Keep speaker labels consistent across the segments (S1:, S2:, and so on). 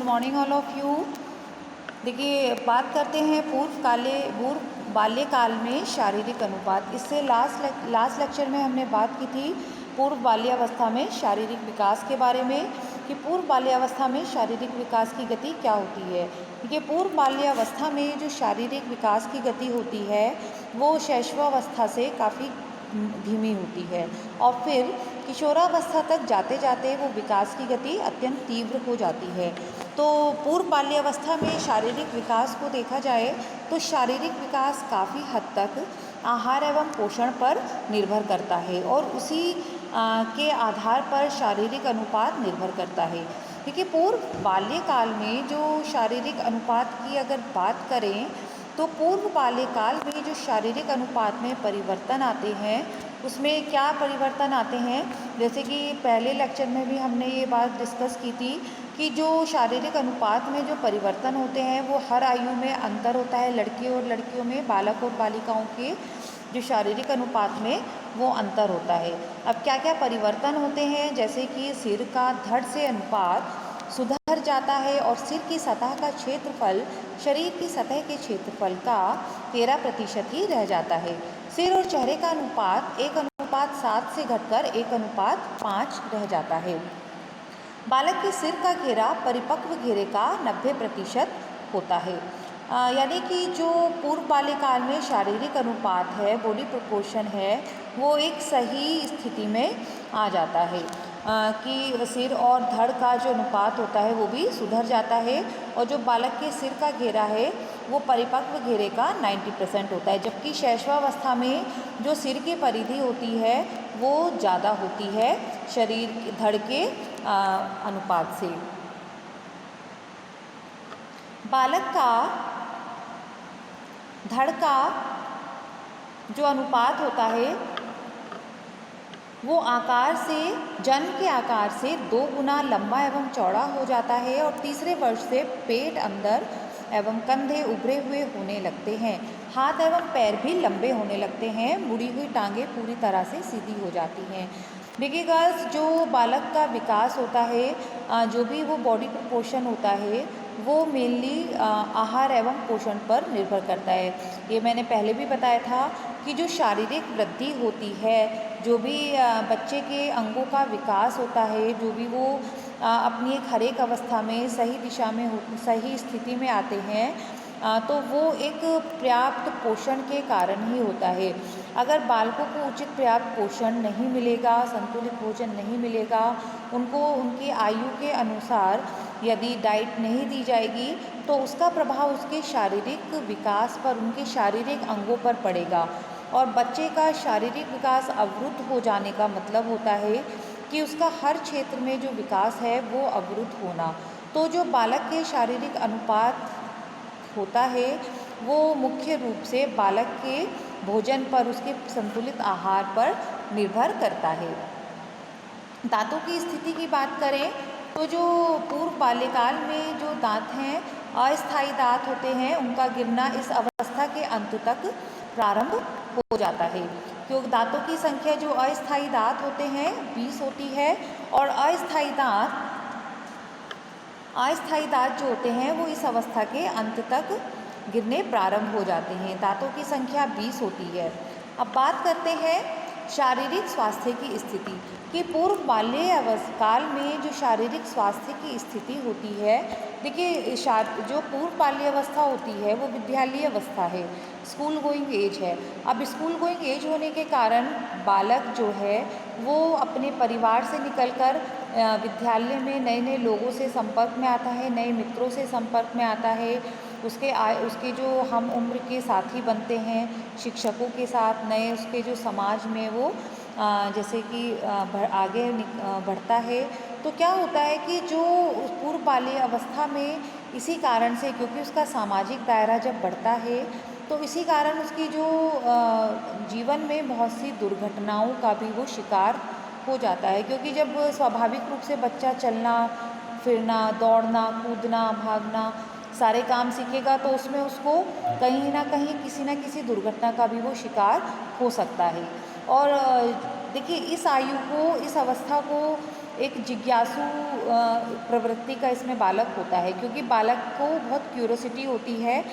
S1: Good morning all of you. देखिए, बात करते हैं पूर्व बाल्यकाल में शारीरिक अनुपात। इससे लास्ट लेक्चर में हमने बात की थी पूर्व बाल्यावस्था में शारीरिक विकास के बारे में, कि पूर्व बाल्यावस्था में शारीरिक विकास की गति क्या होती है। देखिए, पूर्व बाल्यावस्था में जो शारीरिक विकास की गति होती है वो शैशवावस्था से काफ़ी धीमी होती है, और फिर किशोरावस्था तक जाते जाते वो विकास की गति अत्यंत तीव्र हो जाती है। तो पूर्व बाल्यावस्था में शारीरिक विकास को देखा जाए तो शारीरिक विकास काफ़ी हद तक आहार एवं पोषण पर निर्भर करता है, और उसी के आधार पर शारीरिक अनुपात निर्भर करता है। देखिए, पूर्व बाल्यकाल में जो शारीरिक अनुपात की अगर बात करें तो पूर्व बाल्यकाल में जो शारीरिक अनुपात में परिवर्तन आते हैं उसमें क्या परिवर्तन आते हैं, जैसे कि पहले लेक्चर में भी हमने ये बात डिस्कस की थी कि जो शारीरिक अनुपात में जो परिवर्तन होते हैं वो हर आयु में अंतर होता है। लड़के और लड़कियों में, बालक और बालिकाओं के जो शारीरिक अनुपात में वो अंतर होता है। अब क्या क्या परिवर्तन होते हैं, जैसे कि सिर का धड़ से अनुपात सुधर जाता है और सिर की सतह का क्षेत्रफल शरीर की सतह के क्षेत्रफल का 13% ही रह जाता है। सिर और चेहरे का अनुपात 1:7 से घटकर 1:5 रह जाता है। बालक के सिर का घेरा परिपक्व घेरे का 90% होता है। यानी कि जो पूर्व बाल्यकाल में शारीरिक अनुपात है, बॉडी प्रोपोर्शन है, वो एक सही स्थिति में आ जाता है, कि सिर और धड़ का जो अनुपात होता है वो भी सुधर जाता है, और जो बालक के सिर का घेरा है वो परिपक्व घेरे का 90% होता है, जबकि शैशवावस्था में जो सिर की परिधि होती है वो ज़्यादा होती है शरीर धड़ के अनुपात से। बालक का धड़ का जो अनुपात होता है वो आकार से, जन्म के आकार से 2 गुना लंबा एवं चौड़ा हो जाता है, और तीसरे वर्ष से पेट अंदर एवं कंधे उभरे हुए होने लगते हैं। हाथ एवं पैर भी लंबे होने लगते हैं, मुड़ी हुई टांगें पूरी तरह से सीधी हो जाती हैं। देखिए गर्ल्स, जो बालक का विकास होता है, जो भी वो बॉडी प्रोपोर्शन होता है वो मेनली आहार एवं पोषण पर निर्भर करता है। ये मैंने पहले भी बताया था कि जो शारीरिक वृद्धि होती है, जो भी बच्चे के अंगों का विकास होता है, जो भी वो अपनी एक हर एक अवस्था में सही दिशा में सही स्थिति में आते हैं, तो वो एक पर्याप्त पोषण के कारण ही होता है। अगर बालकों को उचित पर्याप्त पोषण नहीं मिलेगा, संतुलित भोजन नहीं मिलेगा, उनको उनकी आयु के अनुसार यदि डाइट नहीं दी जाएगी तो उसका प्रभाव उसके शारीरिक विकास पर, उनके शारीरिक अंगों पर पड़ेगा, और बच्चे का शारीरिक विकास अवरुद्ध हो जाने का मतलब होता है कि उसका हर क्षेत्र में जो विकास है वो अवरुद्ध होना। तो जो बालक के शारीरिक अनुपात होता है वो मुख्य रूप से बालक के भोजन पर, उसके संतुलित आहार पर निर्भर करता है। दांतों की स्थिति की बात करें तो जो पूर्व बाल्यकाल में जो दांत हैं, अस्थायी दांत होते हैं, उनका गिरना इस अवस्था के अंत तक प्रारंभ हो जाता है, क्योंकि दांतों की संख्या जो अस्थायी दांत होते हैं 20 होती है, और अस्थायी दांत जो होते हैं वो इस अवस्था के अंत तक गिरने प्रारंभ हो जाते हैं। दांतों की संख्या 20 होती है। अब बात करते हैं शारीरिक स्वास्थ्य की स्थिति, कि पूर्व बाल्यकाल में जो शारीरिक स्वास्थ्य की स्थिति होती है। देखिए, जो पूर्व बाल्यावस्था होती है वो विद्यालय अवस्था है, स्कूल गोइंग एज है। अब स्कूल गोइंग एज होने के कारण बालक जो है वो अपने परिवार से निकलकर विद्यालय में नए नए लोगों से संपर्क में आता है, नए मित्रों से संपर्क में आता है, उसके जो हम उम्र के साथी बनते हैं, शिक्षकों के साथ, नए उसके जो समाज में वो जैसे कि आगे बढ़ता है। तो क्या होता है कि जो पूर्व बाल्य अवस्था में इसी कारण से, क्योंकि उसका सामाजिक दायरा जब बढ़ता है तो इसी कारण उसकी जो जीवन में बहुत सी दुर्घटनाओं का भी वो शिकार हो जाता है, क्योंकि जब स्वाभाविक रूप से बच्चा चलना फिरना, दौड़ना, कूदना, भागना सारे काम सीखेगा तो उसमें उसको कहीं ना कहीं किसी न किसी दुर्घटना का भी वो शिकार हो सकता है। और देखिए, इस आयु को, इस अवस्था को एक जिज्ञासु प्रवृत्ति का इसमें बालक होता है, क्योंकि बालक को बहुत क्यूरोसिटी होती है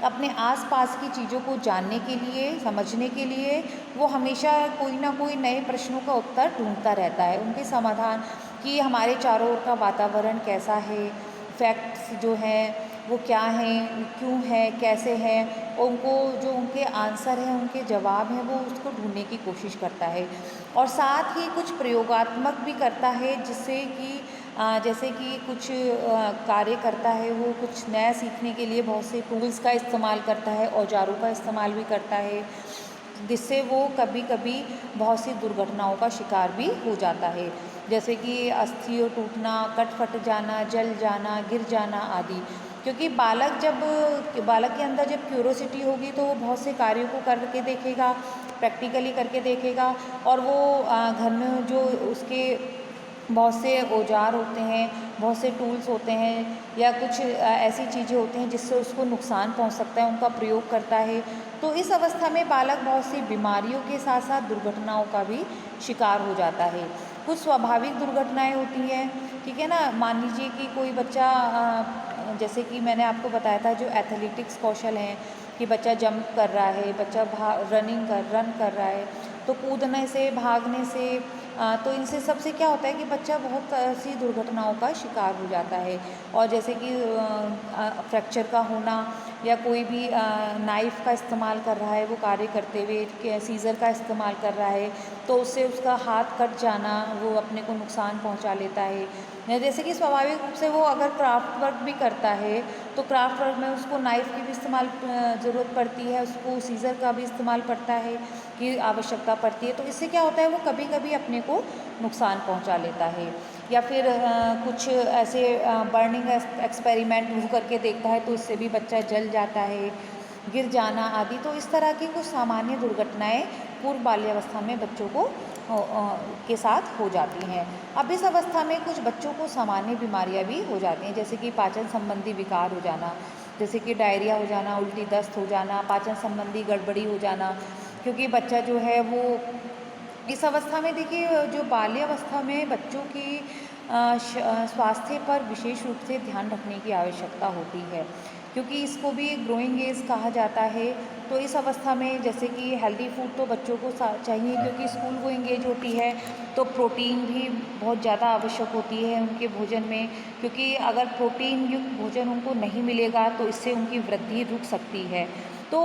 S1: अपने आसपास की चीज़ों को जानने के लिए, समझने के लिए। वो हमेशा कोई ना कोई नए प्रश्नों का उत्तर ढूंढता रहता है, उनके समाधान, कि हमारे चारों ओर का वातावरण कैसा है, फैक्ट्स जो हैं वो क्या हैं, क्यों है, कैसे हैं, और उनको जो उनके आंसर हैं, उनके जवाब हैं, वो उसको ढूंढने की कोशिश करता है। और साथ ही कुछ प्रयोगात्मक भी करता है, जिससे कि जैसे कि कुछ कार्य करता है, वो कुछ नया सीखने के लिए बहुत से टूल्स का इस्तेमाल करता है, औजारों का इस्तेमाल भी करता है, जिससे वो कभी कभी बहुत सी दुर्घटनाओं का शिकार भी हो जाता है, जैसे कि अस्थियों टूटना, कट फट जाना, जल जाना, गिर जाना आदि। क्योंकि बालक के अंदर जब क्यूरोसिटी होगी तो वो बहुत से कार्यों को करके देखेगा, प्रैक्टिकली करके देखेगा, और वो घर में जो उसके बहुत से औजार होते हैं, बहुत से टूल्स होते हैं, या कुछ ऐसी चीज़ें होती हैं जिससे उसको नुकसान पहुंच सकता है, उनका प्रयोग करता है। तो इस अवस्था में बालक बहुत सी बीमारियों के साथ साथ दुर्घटनाओं का भी शिकार हो जाता है। कुछ स्वाभाविक दुर्घटनाएं होती हैं, ठीक है ना। मान लीजिए कि कोई बच्चा जैसे कि मैंने आपको बताया था, जो एथलेटिक्स कौशल हैं, कि बच्चा जंप कर रहा है, बच्चा रन कर रहा है, तो कूदने से, भागने से, तो इनसे सबसे क्या होता है कि बच्चा बहुत सी दुर्घटनाओं का शिकार हो जाता है। और जैसे कि फ्रैक्चर का होना, या कोई भी नाइफ़ का इस्तेमाल कर रहा है वो कार्य करते हुए, सीज़र का इस्तेमाल कर रहा है, तो उससे उसका हाथ कट जाना, वो अपने को नुकसान पहुंचा लेता है। या जैसे कि स्वाभाविक रूप से वो अगर क्राफ्ट वर्क भी करता है, तो क्राफ्ट वर्क में उसको नाइफ़ की भी ज़रूरत पड़ती है, उसको सीज़र का भी इस्तेमाल पड़ता है, की आवश्यकता पड़ती है। तो इससे क्या होता है, वो कभी कभी अपने को नुकसान पहुंचा लेता है। या फिर कुछ ऐसे बर्निंग एक्सपेरिमेंट वो करके देखता है, तो इससे भी बच्चा जल जाता है, गिर जाना आदि। तो इस तरह की कुछ सामान्य दुर्घटनाएं पूर्व बाल्यावस्था में बच्चों को के साथ हो जाती हैं। अब इस अवस्था में कुछ बच्चों को सामान्य बीमारियां भी हो जाती हैं, जैसे कि पाचन संबंधी विकार हो जाना, जैसे कि डायरिया हो जाना, उल्टी दस्त हो जाना, पाचन संबंधी गड़बड़ी हो जाना। क्योंकि बच्चा जो है वो इस अवस्था में, देखिए, जो बाल्यावस्था में बच्चों की स्वास्थ्य पर विशेष रूप से ध्यान रखने की आवश्यकता होती है, क्योंकि इसको भी ग्रोइंग एज कहा जाता है। तो इस अवस्था में जैसे कि हेल्दी फूड तो बच्चों को चाहिए, क्योंकि स्कूल गोइंग एज होती है, तो प्रोटीन भी बहुत ज़्यादा आवश्यक होती है उनके भोजन में, क्योंकि अगर प्रोटीन युक्त भोजन उनको नहीं मिलेगा तो इससे उनकी वृद्धि रुक सकती है। तो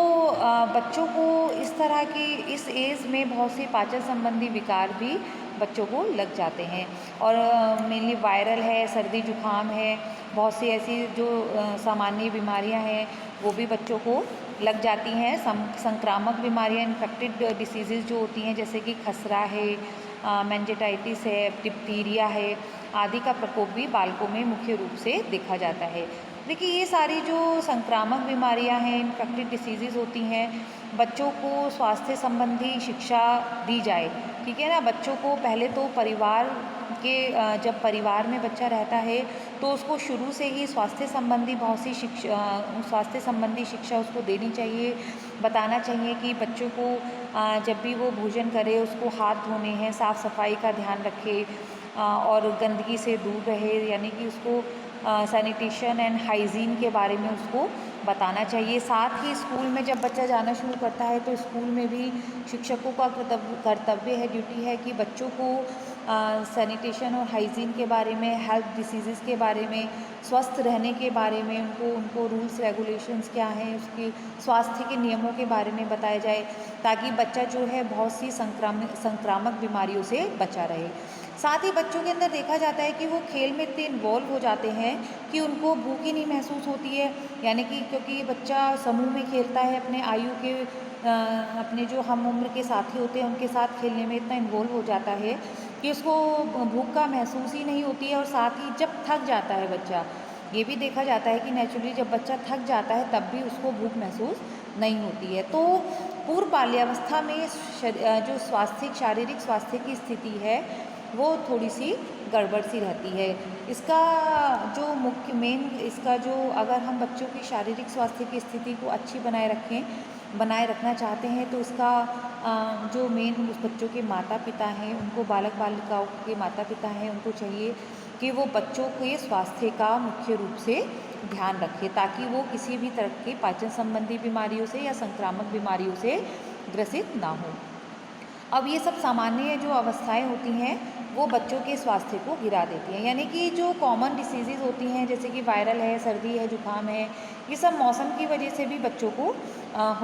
S1: बच्चों को इस तरह की इस एज में बहुत से पाचन संबंधी विकार भी बच्चों को लग जाते हैं, और मेनली वायरल है, सर्दी जुकाम है, बहुत सी ऐसी जो सामान्य बीमारियां हैं वो भी बच्चों को लग जाती हैं। संक्रामक बीमारियां, इन्फेक्टेड डिसीज़ेज़ जो होती हैं, जैसे कि खसरा है, मेंजेटाइटिस है, डिप्थीरिया है आदि का प्रकोप भी बालकों में मुख्य रूप से देखा जाता है। देखिए, ये सारी जो संक्रामक बीमारियां हैं, इन्फेक्टेड डिसीज़ेज़ होती हैं, बच्चों को स्वास्थ्य संबंधी शिक्षा दी जाए, ठीक है ना। बच्चों को पहले तो परिवार के जब परिवार में बच्चा रहता है तो उसको शुरू से ही स्वास्थ्य संबंधी बहुत सी स्वास्थ्य संबंधी शिक्षा उसको देनी चाहिए। बताना चाहिए कि बच्चों को जब भी वो भोजन करे उसको हाथ धोने हैं, साफ़ सफाई का ध्यान रखे, और गंदगी से दूर रहे, यानी कि उसको सैनिटेशन एंड हाइजीन के बारे में उसको बताना चाहिए। साथ ही स्कूल में जब बच्चा जाना शुरू करता है तो स्कूल में भी शिक्षकों का कर्तव्य है, ड्यूटी है, कि बच्चों को सैनिटेशन और हाइजीन के बारे में, हेल्थ डिसीज़ेज़ के बारे में, स्वस्थ रहने के बारे में उनको रूल्स रेगुलेशंस क्या हैं, उसके स्वास्थ्य के नियमों के बारे में बताया जाए, ताकि बच्चा जो है बहुत सी संक्रामक बीमारियों से बचा रहे। साथ ही बच्चों के अंदर देखा जाता है कि वो खेल में इतने इन्वॉल्व हो जाते हैं कि उनको भूख ही नहीं महसूस होती है, यानी कि क्योंकि बच्चा समूह में खेलता है, अपने आयु के अपने जो हम उम्र के साथी होते हैं उनके साथ खेलने में इतना इन्वॉल्व हो जाता है कि उसको भूख का महसूस ही नहीं होती है। और साथ ही जब थक जाता है बच्चा, ये भी देखा जाता है कि नेचुरली जब बच्चा थक जाता है तब भी उसको भूख महसूस नहीं होती है। तो पूर्व बाल्यावस्था में जो शारीरिक स्वास्थ्य की स्थिति है वो थोड़ी सी गड़बड़ सी रहती है। इसका जो मुख्य मेन इसका जो अगर हम बच्चों की शारीरिक स्वास्थ्य की स्थिति को अच्छी बनाए रखना चाहते हैं तो इसका जो मेन उस बच्चों के माता पिता हैं, उनको बालक बालिकाओं के माता पिता हैं, उनको चाहिए कि वो बच्चों के स्वास्थ्य का मुख्य रूप से ध्यान रखें, ताकि वो किसी भी तरह की पाचन संबंधी बीमारियों से या संक्रामक बीमारियों से ग्रसित ना हो। अब ये सब सामान्य जो अवस्थाएं होती हैं वो बच्चों के स्वास्थ्य को गिरा देती हैं, यानी कि जो कॉमन डिसीज़ होती हैं जैसे कि वायरल है, सर्दी है, जुकाम है, ये सब मौसम की वजह से भी बच्चों को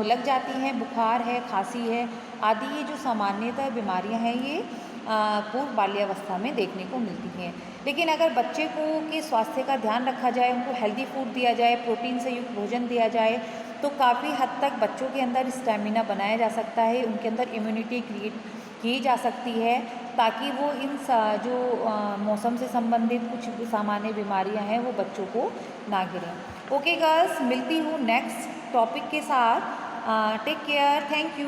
S1: लग जाती हैं। बुखार है, खांसी है आदि, ये जो सामान्यतः बीमारियां हैं ये पूर्व बाल्यावस्था में देखने को मिलती हैं। लेकिन अगर बच्चे को के स्वास्थ्य का ध्यान रखा जाए, उनको हेल्दी फूड दिया जाए, प्रोटीन से युक्त भोजन दिया जाए, तो काफ़ी हद तक बच्चों के अंदर स्टैमिना बनाया जा सकता है, उनके अंदर इम्यूनिटी क्रिएट की जा सकती है, ताकि वो जो मौसम से संबंधित कुछ सामान्य बीमारियां हैं वो बच्चों को ना गिरें। ओके गर्ल्स, मिलती हूँ नेक्स्ट टॉपिक के साथ। Take care, thank you.